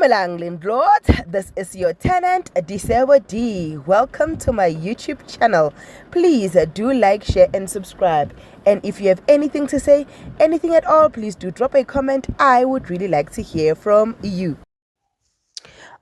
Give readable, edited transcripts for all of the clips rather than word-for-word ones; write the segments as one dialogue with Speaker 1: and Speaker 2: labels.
Speaker 1: Dumelang landlords, this is your tenant Disebo D. Welcome to my YouTube channel. Please do like, share and subscribe. And if you have anything to say, anything at all, please do drop a comment. I would really like to hear from you.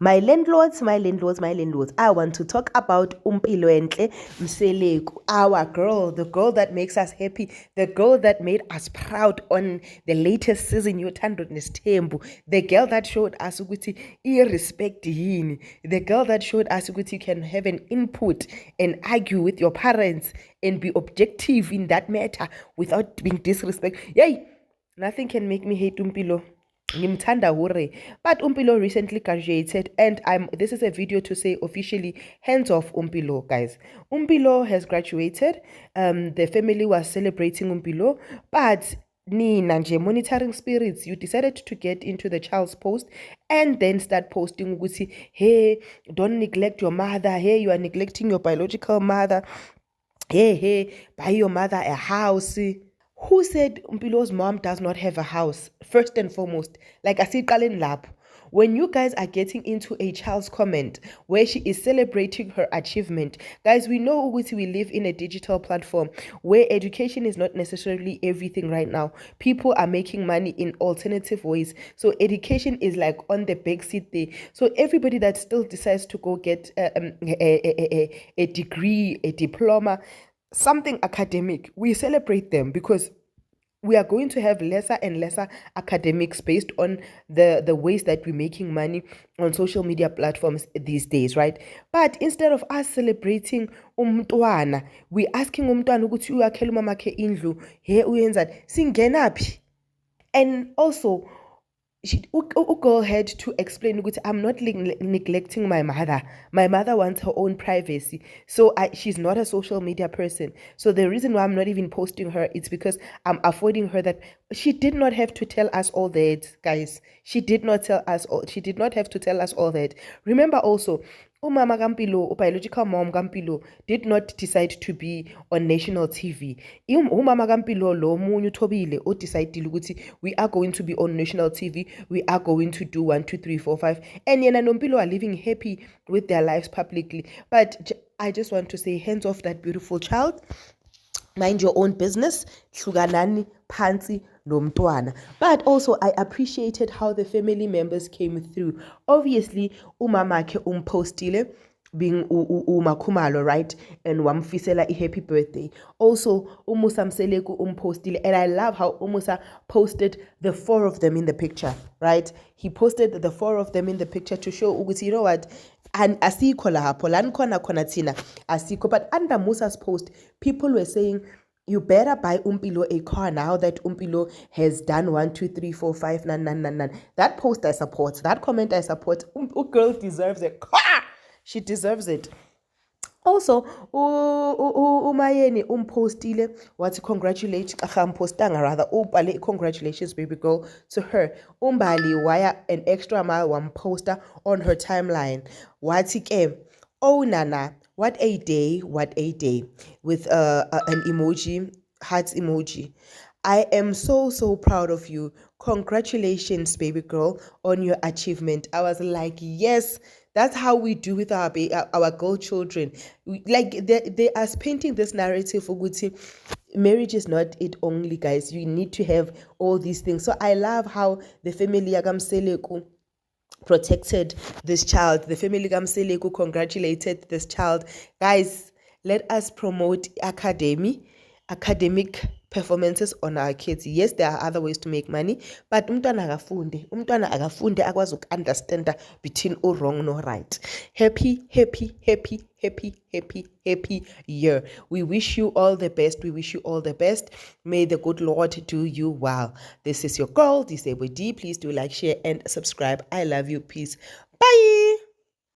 Speaker 1: My landlords, I want to talk about Umpiloentle Mseleku, our girl, the girl that makes us happy, the girl that made us proud on the latest season, Yothando Nestembu, the girl that showed us ukuthi irrespect yini, the girl that showed us ukuthi you can have an input and argue with your parents and be objective in that matter without being disrespectful. Yay! Nothing can make me hate Umpilo. But Umpilo recently graduated, and this is a video to say officially hands off Umpilo, guys. Umpilo has graduated. The family was celebrating Umpilo, but Nina nje monitoring spirits, you decided to get into the child's post and then start posting ukuthi, hey, don't neglect your mother, hey, you are neglecting your biological mother, hey, buy your mother a house. Who said Umpilo's mom does not have a house? First and foremost, like I said, when you guys are getting into a child's comment where she is celebrating her achievement, guys, we know we live in a digital platform where education is not necessarily everything right now. People are making money in alternative ways. So education is like on the back seat there. So everybody that still decides to go get a degree, a diploma, something academic, we celebrate them because we are going to have lesser and lesser academics based on the ways that we're making money on social media platforms these days, right? But instead of us celebrating umntwana, we're asking umntwana ukuthi uyakhela umamakhe indlu, he uyenza singenaphi. And also girl had to explain ukuthi I'm not neglecting my mother. My mother wants her own privacy. So she's not a social media person. So the reason why I'm not even posting her, it's because I'm affording her that. She did not have to tell us all that, guys. She did not have to tell us all that. Remember also, Umama Kampilo, biological mom Kampilo, did not decide to be on national TV. Umama Kampilo lo munyu tobile o decided ukuthi we are going to be on national TV. We are going to do 1, 2, 3, 4, 5. And Yena Nompilo are living happy with their lives publicly. But I just want to say, hands off that beautiful child. Mind your own business. Hlukanani phansi nomntwana. But also I appreciated how the family members came through. Obviously umamakhe umpostile being uMakhumalo, right? And wamfisela a happy birthday. Also Umusa Mseleku umpostile, and I love how Umusa posted the 4 of them in the picture, right? He posted the 4 of them in the picture to show ukuthi, you know what, and asikho lapho lan khona thina asikho. But under Musa's post, people were saying, you better buy Umpilo a car now that Umpilo has done 1, 2, 3, 4, 5, nan. That post I support. That comment I support. Girl deserves a car. She deserves it. Also, umayeni umpostile wathi congratulations baby girl to her. Umbali waya an extra mile one poster on her timeline. Wathi ke, oh nana, what a day with an emoji, hearts emoji. I am so proud of you. Congratulations baby girl on your achievement. I was like, yes, that's how we do with our girl children. Like they are painting this narrative for Gucci. Marriage is not it only, guys. You need to have all these things. So I love how the family Yagamseleku protected this child. The family Gamseleku congratulated this child. Guys, let us promote academic performances on our kids. Yes, there are other ways to make money, but umntwana akafunde akwazi understand between wrong no right. Happy year. We wish you all the best. May the good Lord do you well. This is your girl Disebo D. Please do like, share and subscribe. I love you. Peace. Bye.